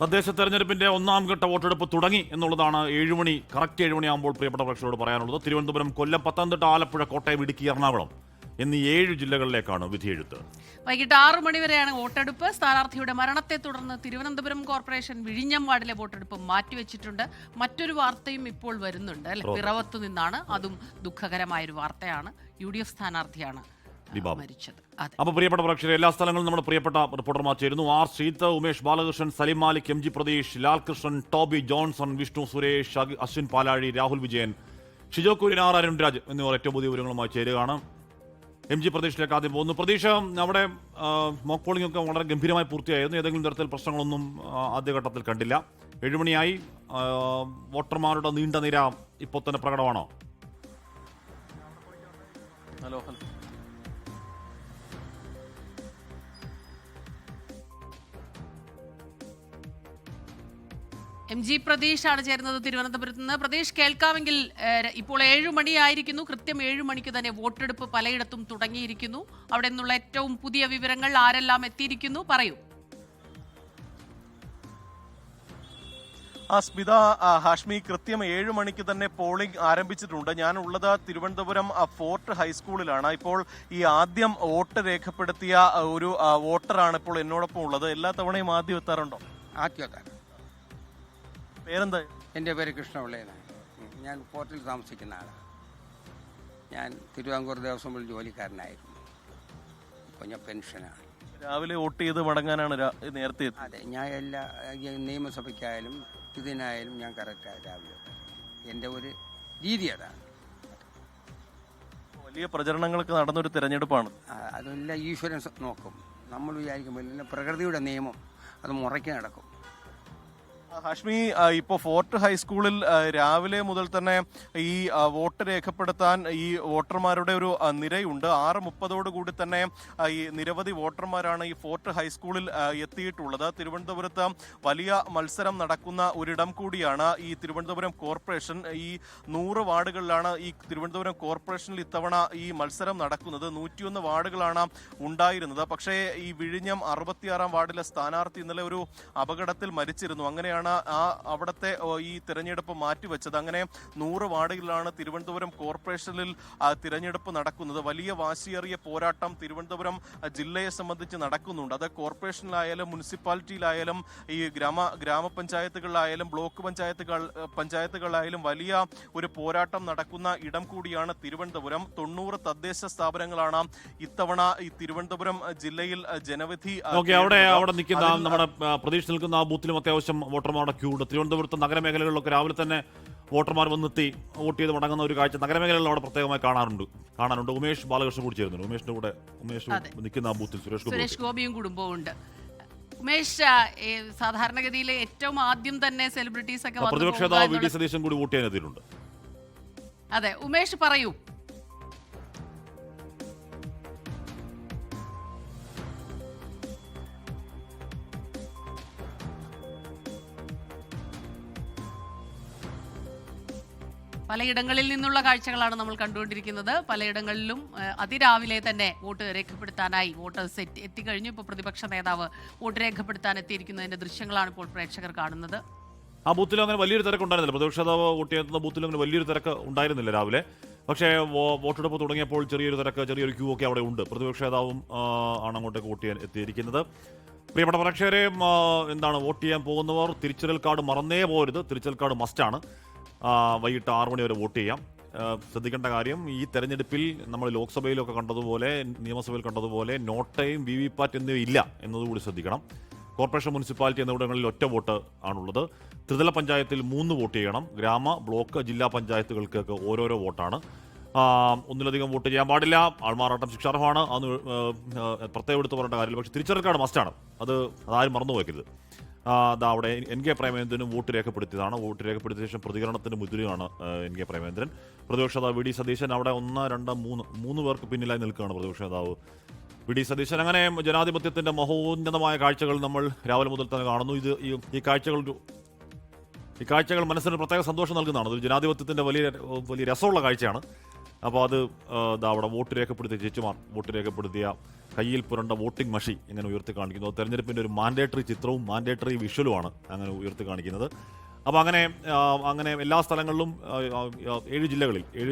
തദ്ദേശ തെരഞ്ഞെടുപ്പിന്റെ ഒന്നാം ഘട്ട വോട്ടെടുപ്പ് തുടങ്ങി എന്നുള്ളതാണ് കറക്റ്റ് 7 മണിയാകുമ്പോൾ പ്രിയപ്പെട്ട പ്രേക്ഷകരോട് പറയാനുള്ളത്. തിരുവനന്തപുരം, കൊല്ലം, പത്തനംതിട്ട, ആലപ്പുഴ, കോട്ടയം, ഇടുക്കി, എറണാകുളം എന്നീ 7 ജില്ലകളിലേക്കാണ് വിധിയെഴുത്ത്. വൈകിട്ട് 6 മണി വരെയാണ് വോട്ടെടുപ്പ്. സ്ഥാനാർത്ഥിയുടെ മരണത്തെ തുടർന്ന് തിരുവനന്തപുരം കോർപ്പറേഷൻ വിഴിഞ്ഞം വാർഡിലെ വോട്ടെടുപ്പ് മാറ്റിവെച്ചിട്ടുണ്ട്. മറ്റൊരു വാർത്തയും ഇപ്പോൾ വരുന്നുണ്ട് അല്ലെ, പിറവത്തു നിന്നാണ്. അതും ദുഃഖകരമായൊരു വാർത്തയാണ്. UDF സ്ഥാനാർത്ഥിയാണ് മരിച്ചത്. അപ്പൊ പ്രിയപ്പെട്ട പ്രേക്ഷകരെ, എല്ലാ സ്ഥലങ്ങളും നമ്മുടെ പ്രിയപ്പെട്ട റിപ്പോർട്ടർമാർ ചേരുന്നു. R Sreeth, Umesh Balakrishnan, Salim Malik, MG Prathish, Lalkrishnan, Toby Johnson, Vishnu Suresh, Ashwin Palazhi, Rahul Vijayan, Shijo കുര്യനാർ, Arun Raj എന്നിവർ ഏറ്റവും പുതിയ വിവരങ്ങളുമായി ചേരുകയാണ്. MG പ്രതീഷിലേക്ക് ആദ്യം പോകുന്നു. പ്രതീക്ഷ, അവിടെ മോക്ക് പോളിംഗ് ഒക്കെ വളരെ ഗംഭീരമായി പൂർത്തിയായിരുന്നു. ഏതെങ്കിലും തരത്തിൽ പ്രശ്നങ്ങളൊന്നും ആദ്യഘട്ടത്തിൽ കണ്ടില്ല. 7 മണിയായി. വോട്ടർമാരുടെ നീണ്ട നിര ഇപ്പോൾ തന്നെ പ്രകടമാണോ? ഹലോ MG പ്രതീഷ് ആണ് ചേരുന്നത് തിരുവനന്തപുരത്ത് നിന്ന്. പ്രതീഷ്, കേൾക്കാമെങ്കിൽ ഇപ്പോൾ 7 മണിയായിരിക്കുന്നു. കൃത്യം 7 മണിക്ക് തന്നെ വോട്ടെടുപ്പ് പലയിടത്തും തുടങ്ങിയിരിക്കുന്നു. അവിടെ നിന്നുള്ള ഏറ്റവും പുതിയ വിവരങ്ങൾ, ആരെല്ലാം എത്തിയിരിക്കുന്നു, പറയൂ. സ്മിത, ഹാഷ്മി, കൃത്യം 7 മണിക്ക് തന്നെ പോളിംഗ് ആരംഭിച്ചിട്ടുണ്ട്. ഞാനുള്ളത് തിരുവനന്തപുരം ഫോർട്ട് ഹൈസ്കൂളിലാണ്. ഇപ്പോൾ ഈ ആദ്യം വോട്ട് രേഖപ്പെടുത്തിയ ഒരു വോട്ടറാണ് ഇപ്പോൾ എന്നോടൊപ്പം ഉള്ളത്. എല്ലാ തവണയും ആദ്യം എത്താറുണ്ടോ? ആദ്യം. പേരെന്താ? എൻ്റെ പേര് കൃഷ്ണപിള്ളയാണ്. ഞാൻ ഫോർട്ടിൽ താമസിക്കുന്ന ആളാണ്. ഞാൻ തിരുവിതാംകൂർ ദേവസ്വം ബോർഡിൽ ജോലിക്കാരനായിരുന്നു. ഇപ്പോൾ ഞാൻ പെൻഷനാണ്. രാവിലെ വോട്ട് ചെയ്ത് മടങ്ങാനാണ് നേരത്തെ? അതെ, ഞാൻ എല്ലാ നിയമസഭയ്ക്കായാലും ഇതിനായാലും ഞാൻ കറക്റ്റാണ് രാവിലെ. എൻ്റെ ഒരു രീതി അതാണ്. വലിയ പ്രചരണങ്ങളൊക്കെ നടന്നൊരു തെരഞ്ഞെടുപ്പാണ്. അതെല്ലാം ഈശ്വരൻ നോക്കും. നമ്മൾ വിചാരിക്കുമ്പോൾ പ്രകൃതിയുടെ നിയമം അത് മുറയ്ക്ക് നടക്കും. ഹാഷ്മി, ഇപ്പോൾ ഫോർട്ട് ഹൈസ്കൂളിൽ രാവിലെ മുതൽ തന്നെ ഈ വോട്ട് രേഖപ്പെടുത്താൻ ഈ വോട്ടർമാരുടെ ഒരു നിരയുണ്ട്. 6:30 കൂടി തന്നെ ഈ നിരവധി വോട്ടർമാരാണ് ഈ ഫോർട്ട് ഹൈസ്കൂളിൽ എത്തിയിട്ടുള്ളത്. തിരുവനന്തപുരത്ത് വലിയ മത്സരം നടക്കുന്ന ഒരിടം കൂടിയാണ് ഈ തിരുവനന്തപുരം കോർപ്പറേഷൻ. ഈ 100 വാർഡുകളിലാണ് ഈ തിരുവനന്തപുരം കോർപ്പറേഷനിൽ ഇത്തവണ ഈ മത്സരം നടക്കുന്നത്. 101 വാർഡുകളാണ് ഉണ്ടായിരുന്നത്. പക്ഷേ ഈ വിഴിഞ്ഞം 66-ാം വാർഡിലെ സ്ഥാനാർത്ഥി ഇന്നലെ ഒരു അപകടത്തിൽ മരിച്ചിരുന്നു. അങ്ങനെയാണ് അവിടുത്തെ ഈ തിരഞ്ഞെടുപ്പ് മാറ്റിവെച്ചത്. അങ്ങനെ 100 വാർഡുകളിലാണ് തിരുവനന്തപുരം കോർപ്പറേഷനിൽ തിരഞ്ഞെടുപ്പ് നടക്കുന്നത്. വലിയ വാശിയേറിയ പോരാട്ടം തിരുവനന്തപുരം ജില്ലയെ സംബന്ധിച്ച് നടക്കുന്നുണ്ട്. അത് കോർപ്പറേഷനിലായാലും മുനിസിപ്പാലിറ്റിയിലായാലും ഈ ഗ്രാമപഞ്ചായത്തുകളിലായാലും ബ്ലോക്ക് പഞ്ചായത്തുകളിലായാലും വലിയ ഒരു പോരാട്ടം നടക്കുന്ന ഇടം കൂടിയാണ് തിരുവനന്തപുരം. 90 തദ്ദേശ സ്ഥാപനങ്ങളാണ് ഇത്തവണ ഈ തിരുവനന്തപുരം ജില്ലയിൽ ജനവിധി. അവിടെ നിൽക്കുന്ന നമ്മുടെ പ്രതീക്ഷ നിൽക്കുന്ന ആ ബൂത്തിലും അത്യാവശ്യം വോട്ടർമാരുടെ ക്യൂ ഉണ്ട്. തിരുവനന്തപുരത്ത് നഗരമേഖലകളിലൊക്കെ രാവിലെ തന്നെ വോട്ടർമാർ വന്നെത്തി വോട്ട് ചെയ്ത് മടങ്ങുന്ന ഒരു കാഴ്ച നഗരമേഖലകളിൽ അവിടെ പ്രത്യേകമായി കാണാറുണ്ട്. ഉമേഷ് ബാലകൃഷ്ണൻ കൂടി ചേരുന്നുണ്ട്. ഉമേഷിന്റെ കൂടെ നിൽക്കുന്ന ആ ബൂത്തിൽ സുരേഷ് ഗോപിയും കുടുംബവും ഉണ്ട്. ഉമേഷ്, സാധാരണഗതിയിൽ ഏറ്റവും ആദ്യം തന്നെ സെലിബ്രിറ്റീസ് ഒക്കെ പ്രതിപക്ഷ നേതാവ് VD സതീശൻ കൂടി വോട്ട് ചെയ്യാനെത്തിയിട്ടുണ്ട്. അതെ, ഉമേഷ് പറയൂ. പലയിടങ്ങളിൽ നിന്നുള്ള കാഴ്ചകളാണ് നമ്മൾ കണ്ടുകൊണ്ടിരിക്കുന്നത്. പലയിടങ്ങളിലും അതിരാവിലെ തന്നെ വോട്ട് രേഖപ്പെടുത്താനായി വോട്ടേഴ്സ് എത്തിക്കഴിഞ്ഞു. ഇപ്പോൾ പ്രതിപക്ഷ നേതാവ് വോട്ട് രേഖപ്പെടുത്താൻ എത്തിയിരിക്കുന്നതിന്റെ ദൃശ്യങ്ങളാണ് ഇപ്പോൾ പ്രേക്ഷകർ കാണുന്നത്. ആ ബൂത്തിലും അങ്ങനെ വലിയൊരു തിരക്ക് ഉണ്ടായിരുന്നില്ല. പ്രതിപക്ഷ നേതാവ് വോട്ട് ചെയ്യുന്ന ബൂത്തിലും അങ്ങനെ വലിയൊരു തിരക്ക് ഉണ്ടായിരുന്നില്ല രാവിലെ. പക്ഷേ വോട്ടെടുപ്പ് തുടങ്ങിയപ്പോൾ ചെറിയൊരു ക്യൂ ഒക്കെ അവിടെ ഉണ്ട്. പ്രതിപക്ഷ നേതാവും ആണ് അങ്ങോട്ടേക്ക് വോട്ട് ചെയ്യാൻ എത്തിയിരിക്കുന്നത്. പ്രിയപ്പെട്ട പ്രേക്ഷകരെ, വോട്ട് ചെയ്യാൻ പോകുന്നവർ തിരിച്ചറിയൽ കാർഡ് മറന്നേ പോകരുത്. തിരിച്ചറിയൽ കാർഡ് മസ്റ്റാണ്. വൈകിട്ട് 6 മണി വരെ വോട്ട് ചെയ്യാം. ശ്രദ്ധിക്കേണ്ട കാര്യം, ഈ തെരഞ്ഞെടുപ്പിൽ നമ്മൾ ലോക്സഭയിലൊക്കെ കണ്ടതുപോലെ നിയമസഭയിൽ കണ്ടതുപോലെ നോട്ടയും VVPAT എന്നിവ ഇല്ല എന്നതുകൂടി ശ്രദ്ധിക്കണം. കോർപ്പറേഷൻ, മുനിസിപ്പാലിറ്റി എന്നിവിടങ്ങളിൽ ഒറ്റ വോട്ട് ആണുള്ളത്. ത്രിതല പഞ്ചായത്തിൽ 3 വോട്ട് ചെയ്യണം. ഗ്രാമ, ബ്ലോക്ക്, ജില്ലാ പഞ്ചായത്തുകൾക്കൊക്കെ ഓരോരോ വോട്ടാണ്. ഒന്നിലധികം വോട്ട് ചെയ്യാൻ പാടില്ല. ആൾമാറാട്ടം ശിക്ഷാർഹമാണ്. അന്ന് പ്രത്യേകം എടുത്ത് പറയേണ്ട കാര്യമില്ല. പക്ഷേ തിരിച്ചറിയൽ കാർഡ് മസ്റ്റാണ്. അതാരും മറന്നു പോകരുത്. അവിടെ NK പ്രേമചന്ദ്രനും വോട്ട് രേഖപ്പെടുത്തിയതാണ്. വോട്ട് രേഖപ്പെടുത്തിയ ശേഷം പ്രതികരണത്തിന് മുദ്രയാണ് NK പ്രേമചന്ദ്രൻ. പ്രതിപക്ഷ നേതാവ് VD സതീശൻ അവിടെ 1, 2, 3 പേർക്ക് പിന്നിലായി നിൽക്കുകയാണ് പ്രതിപക്ഷ നേതാവ് VD സതീശൻ. അങ്ങനെ ജനാധിപത്യത്തിന്റെ മഹോന്നതമായ കാഴ്ചകൾ നമ്മൾ രാവിലെ മുതൽ തന്നെ കാണുന്നു. ഈ കാഴ്ചകൾ മനസ്സിന് പ്രത്യേക സന്തോഷം നൽകുന്നതാണ്. ഒരു ജനാധിപത്യത്തിന്റെ വലിയ രസമുള്ള കാഴ്ചയാണ്. അപ്പോൾ അത് അവിടെ വോട്ട് രേഖപ്പെടുത്തിയ ചേച്ചിമാർ വോട്ട് രേഖപ്പെടുത്തിയ കയ്യിൽ പുരണ്ട വോട്ടിംഗ് മഷി ഇങ്ങനെ ഉയർത്തി കാണിക്കുന്നു. തെരഞ്ഞെടുപ്പിൻ്റെ ഒരു മാൻഡേറ്ററി ചിത്രവും മാൻഡേറ്ററി വിഷ്വലുമാണ് അങ്ങനെ ഉയർത്തി കാണിക്കുന്നത്. അപ്പോൾ അങ്ങനെ എല്ലാ സ്ഥലങ്ങളിലും 7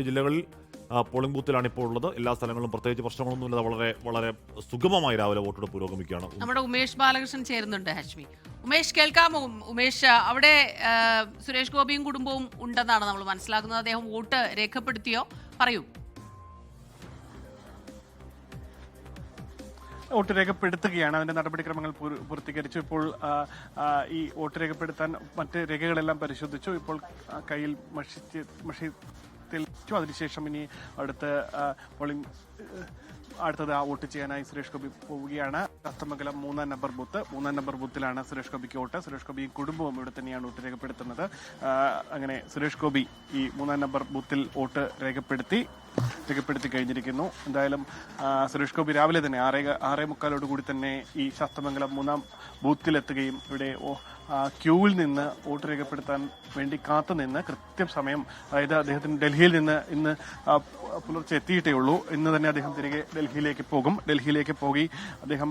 ജില്ലകളിൽ പോളിംഗ് ബൂത്തിലാണ് ഇപ്പോൾ ഉള്ളത്. എല്ലാ സ്ഥലങ്ങളിലും പ്രത്യേകിച്ച് പ്രശ്നങ്ങളൊന്നുമില്ലാതെ വളരെ വളരെ സുഗമമായി രാവിലെ വോട്ടെടുപ്പ് പുരോഗമിക്കുകയാണ്. നമ്മുടെ ഉമേഷ് ബാലകൃഷ്ണൻ ചേരുന്നുണ്ട്. ഹാഷ്മി, ഉമേഷ് കേൾക്കാമോ? ഉമേഷ്, അവിടെ സുരേഷ് ഗോപിയും കുടുംബവും ഉണ്ടെന്നാണ് നമ്മൾ മനസ്സിലാക്കുന്നത്. അദ്ദേഹം വോട്ട് രേഖപ്പെടുത്തിയോ? പറയൂ. വോട്ട് രേഖപ്പെടുത്തുകയാണ്. അതിന്റെ നടപടിക്രമങ്ങൾ പൂർത്തീകരിച്ചു. ഇപ്പോൾ ഈ വോട്ട് രേഖപ്പെടുത്താൻ മറ്റ് രേഖകളെല്ലാം പരിശോധിച്ചു. ഇപ്പോൾ കയ്യിൽ മഷി തെളിച്ചു. അതിനുശേഷം ഇനി അടുത്തത് വോട്ട് ചെയ്യാനായി സുരേഷ് ഗോപി പോവുകയാണ്. അത്തമംഗലം 3-ാം നമ്പർ ബൂത്തിലാണ് സുരേഷ് ഗോപിക്ക് വോട്ട്. സുരേഷ് ഗോപിയും കുടുംബവും ഇവിടെ തന്നെയാണ് വോട്ട് രേഖപ്പെടുത്തുന്നത്. അങ്ങനെ സുരേഷ് ഗോപി ഈ 3-ാം നമ്പർ ബൂത്തിൽ വോട്ട് രേഖപ്പെടുത്തി കഴിഞ്ഞിരിക്കുന്നു. എന്തായാലും സുരേഷ് ഗോപി രാവിലെ തന്നെ 6:45 കൂടി തന്നെ ഈ ശാസ്തമംഗലം 3-ാം ബൂത്തിലെത്തുകയും ഇവിടെ ക്യൂവിൽ നിന്ന് വോട്ട് രേഖപ്പെടുത്താൻ വേണ്ടി കാത്തുനിന്ന് കൃത്യം സമയം, അതായത് അദ്ദേഹത്തിന് ഡൽഹിയിൽ നിന്ന് ഇന്ന് പുലർച്ചെ എത്തിയിട്ടേ ഉള്ളൂ. ഇന്ന് തന്നെ അദ്ദേഹം തിരികെ ഡൽഹിയിലേക്ക് പോയി അദ്ദേഹം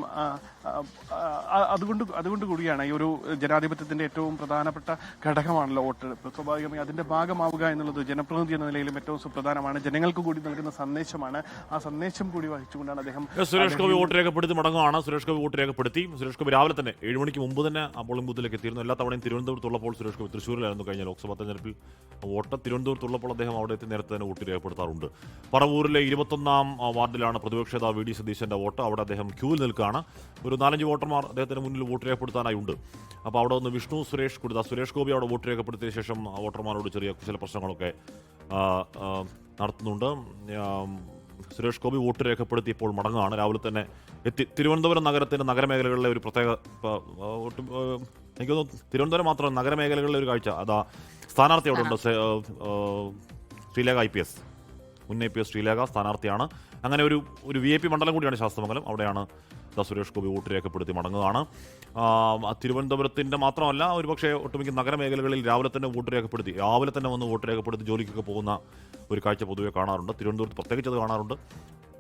അതുകൊണ്ട് കൂടിയാണ് ഈ ഒരു ജനാധിപത്യത്തിന്റെ ഏറ്റവും പ്രധാനപ്പെട്ട ഘടകമാണല്ലോ വോട്ടെടുപ്പ്. സ്വാഭാവികമായി അതിന്റെ ഭാഗമാവുക എന്നുള്ളത് ജനപ്രതിനിധി എന്ന നിലയിലും ഏറ്റവും സുപ്രധാനമാണ്. ജനങ്ങൾക്ക് കൂടി നൽകുന്ന സന്ദേശമാണ്. ആ സന്ദേശം കൂടി വഹിച്ചുകൊണ്ടാണ് അദ്ദേഹം സുരേഷ് ഗോപി വോട്ട് രേഖപ്പെടുത്തി മടങ്ങുകയാണ്. സുരേഷ് ഗോപി വോട്ട് രേഖപ്പെടുത്തി. സുരേഷ് ഗോപി രാവിലെ തന്നെ 7 മണിക്ക് മുമ്പ് തന്നെ ആ പോളിംഗ് ബൂത്തിലേക്ക് എത്തിയിരുന്നു. എല്ലാ തവണയും തിരുവനന്തപുരത്തുള്ളപ്പോൾ സുരേഷ് ഗോപി തൃശ്ശൂരിലായിരുന്നു കഴിഞ്ഞ ലോക്സഭാ തെരഞ്ഞെടുപ്പിൽ വോട്ട്. തിരുവനന്തപുരത്തുള്ളപ്പോൾ അദ്ദേഹം അവിടെ എത്തി നേരത്തെ തന്നെ വോട്ട് രേഖപ്പെടുത്താറുണ്ട്. പറവൂരിലെ 21-ാം വാർഡിലാണ് പ്രതിപക്ഷ നേതാവ് വി ഡി സതീശന്റെ വോട്ട്. അവിടെ അദ്ദേഹം ക്യൂവിൽ നിൽക്കുകയാണ്. ഒരു 4-5 വോട്ടർമാർ അദ്ദേഹത്തിന് മുന്നിൽ വോട്ട് രേഖപ്പെടുത്താനായി ഉണ്ട്. അപ്പോൾ അവിടെ ഒന്ന് വിഷ്ണു സുരേഷ് ഗോപി അവിടെ വോട്ട് രേഖപ്പെടുത്തിയ ശേഷം വോട്ടർമാരോട് ചില പ്രശ്നങ്ങളൊക്കെ നടത്തുന്നുണ്ട്. സുരേഷ് ഗോപി വോട്ട് രേഖപ്പെടുത്തി ഇപ്പോൾ മടങ്ങുകയാണ്. രാവിലെ തന്നെ എത്തി. തിരുവനന്തപുരം നഗരത്തിന്റെ നഗരമേഖലകളിലെ ഒരു പ്രത്യേക എനിക്ക് തോന്നുന്നു തിരുവനന്തപുരം മാത്രം നഗരമേഖലകളിലെ ഒരു കാഴ്ച അതാ സ്ഥാനാർത്ഥി അവിടെ ഉണ്ട്. ശ്രീലേഖ IPS മുൻ IPS ശ്രീലേഖ സ്ഥാനാർത്ഥിയാണ്. അങ്ങനെ ഒരു VIP മണ്ഡലം കൂടിയാണ് ശാസ്തമംഗലം. അവിടെയാണ് സുരേഷ് ഗോപി വോട്ട് രേഖപ്പെടുത്തി മടങ്ങുകയാണ്. തിരുവനന്തപുരത്തിന്റെ മാത്രമല്ല ഒരുപക്ഷെ ഒട്ടുമിക്ക നഗരമേഖലകളിൽ രാവിലെ തന്നെ വന്ന് വോട്ട് രേഖപ്പെടുത്തി ജോലിക്കൊക്കെ പോകുന്ന ഒരു കാഴ്ച പൊതുവെ കാണാറുണ്ട്. തിരുവനന്തപുരത്ത് പ്രത്യേകിച്ച് അത് കാണാറുണ്ട്.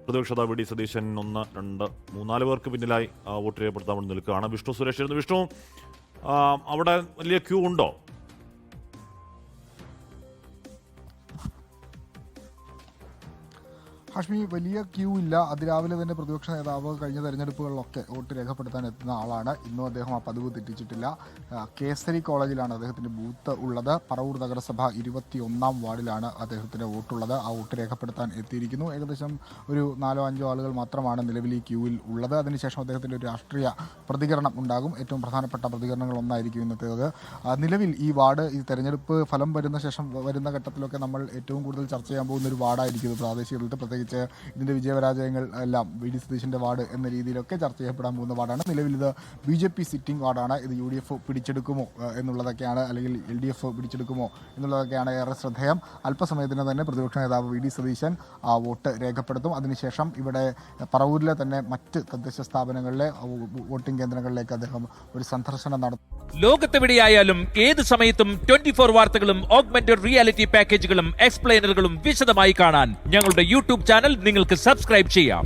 പ്രതിപക്ഷ നേതാവ് വി ഡി സതീശൻ 1, 2, 3-4 പേർക്ക് പിന്നിലായി വോട്ട് രേഖപ്പെടുത്താൻ വേണ്ടി നിൽക്കുകയാണ്. വിഷ്ണു സുരേഷ് ആയിരുന്നു. വിഷ്ണു, അവിടെ വലിയ ക്യൂ ഉണ്ടോ? ഹാഷ്മി, വലിയ ക്യൂ ഇല്ല. അതിരാവിലെ തന്നെ പ്രതിപക്ഷ നേതാവ് കഴിഞ്ഞ തെരഞ്ഞെടുപ്പുകളിലൊക്കെ വോട്ട് രേഖപ്പെടുത്താൻ എത്തുന്ന ആളാണ്. ഇന്നും അദ്ദേഹം ആ പതിവ് തെറ്റിച്ചിട്ടില്ല. കേസരി കോളേജിലാണ് അദ്ദേഹത്തിന്റെ ബൂത്ത് ഉള്ളത്. പറവൂർ നഗരസഭ 21-ാം വാർഡിലാണ് അദ്ദേഹത്തിന്റെ വോട്ടുള്ളത്. ആ വോട്ട് രേഖപ്പെടുത്താൻ എത്തിയിരിക്കുന്നു. ഏകദേശം ഒരു 4-5 ആളുകൾ മാത്രമാണ് നിലവിൽ ഈ ക്യൂവിൽ ഉള്ളത്. അതിനുശേഷം അദ്ദേഹത്തിന്റെ ഒരു രാഷ്ട്രീയ പ്രതികരണം ഉണ്ടാകും. ഏറ്റവും പ്രധാനപ്പെട്ട പ്രതികരണങ്ങളൊന്നായിരിക്കും ഇന്നത്തേത്. നിലവിൽ ഈ വാർഡ് ഈ തെരഞ്ഞെടുപ്പ് ഫലം വരുന്ന ഘട്ടത്തിലൊക്കെ നമ്മൾ ഏറ്റവും കൂടുതൽ ചർച്ച ചെയ്യാൻ പോകുന്ന ഒരു വാർഡായിരിക്കും പ്രാദേശിക തലത്തിൽ. പ്രത്യേകിച്ച് ഇതിന്റെ വിജയപരാജയങ്ങൾ എല്ലാം വി ഡി സതീശന്റെ വാർഡ് എന്ന രീതിയിലൊക്കെ ചർച്ച ചെയ്യപ്പെടാൻ പോകുന്ന വാർഡാണ്. നിലവിൽ ഇത് BJP സിറ്റിംഗ് വാർഡാണ്. ഇത് UDF പിടിച്ചെടുക്കുമോ എന്നുള്ളതൊക്കെയാണ്, അല്ലെങ്കിൽ LDF പിടിച്ചെടുക്കുമോ എന്നുള്ളതൊക്കെയാണ് ഏറെ ശ്രദ്ധേയം. അല്പസമയത്തിന് തന്നെ പ്രതിപക്ഷ നേതാവ് വി ഡി സതീശൻ വോട്ട് രേഖപ്പെടുത്തും. അതിനുശേഷം ഇവിടെ പറവൂരിലെ തന്നെ മറ്റ് തദ്ദേശ സ്ഥാപനങ്ങളിലെ വോട്ടിംഗ് കേന്ദ്രങ്ങളിലേക്ക് അദ്ദേഹം ഒരു സന്ദർശനം നടത്തും. ലോകത്തെവിടെയായാലും ഏത് സമയത്തും 24 വാർത്തകളും ഓഗ്മെന്റഡ് റിയാലിറ്റി പാക്കേജുകളും എക്സ്പ്ലെയിനറുകളും വിശദമായി കാണാൻ ഞങ്ങളുടെ YouTube ചാനൽ നിങ്ങൾക്ക് സബ്സ്ക്രൈബ് ചെയ്യാം.